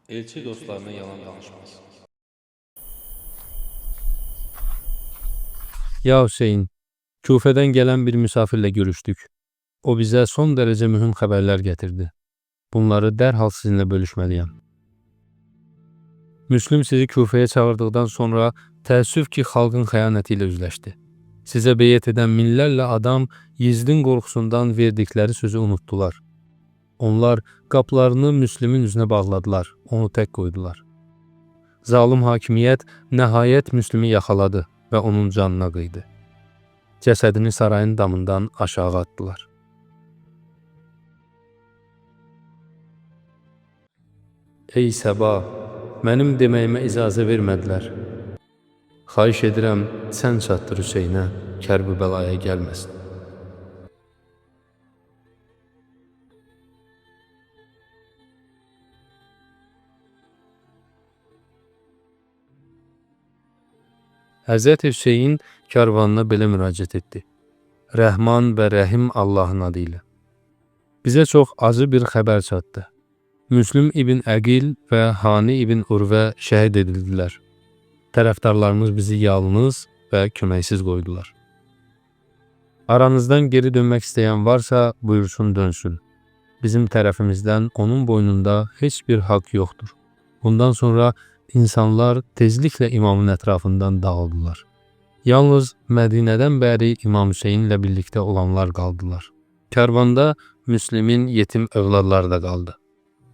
Elçi dostlarına yalan danışmaz. Ya Hüseyin, Kufədən gələn bir misafirlə görüşdük. O bizə son dərəcə mühüm xəbərlər gətirdi. Bunları dərhal sizinlə bölüşməliyəm. Müslüm sizi Kufəyə çağırdıqdan sonra təəssüf ki, xalqın xəyanəti ilə üzləşdi. Sizə beyət edən minlərlə adam Yezdin qorxusundan verdikləri sözü unutdular. Onlar qapılarını Müslümin üzünə bağladılar, onu tək qoydular. Zalım hakimiyyət nəhayət Müslümi yaxaladı və onun canına qıydı. Cəsədini sarayın damından aşağı atdılar. Ey Səba, mənim deməyimə icazə vermədilər. Xahiş edirəm, sən çatdır Hüseynə, Kərbi bəlaya gəlməsin. Həzrət Hüseyin karvanına belə müraciət etdi. Rəhman və Rəhim Allahın adı ilə. Bizə çox acı bir xəbər çatdı. Müslüm ibn Əqil və Hani ibn Urvə şəhid edildilər. Tərəfdarlarımız bizi yalnız və köməksiz qoydular. Aranızdan geri dönmək istəyən varsa, buyursun dönsün. Bizim tərəfimizdən onun boynunda heç bir haqq yoxdur. Bundan sonra insanlar tezliklə imamın ətrafından dağıldılar. Yalnız Mədinədən bəri İmam Hüseyinlə birlikdə olanlar qaldılar. Karvanda Müslimin yetim övladları da qaldı.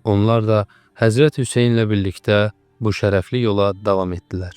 Onlar da Həzrət Hüseynlə birlikdə bu şərəfli yola davam etdilər.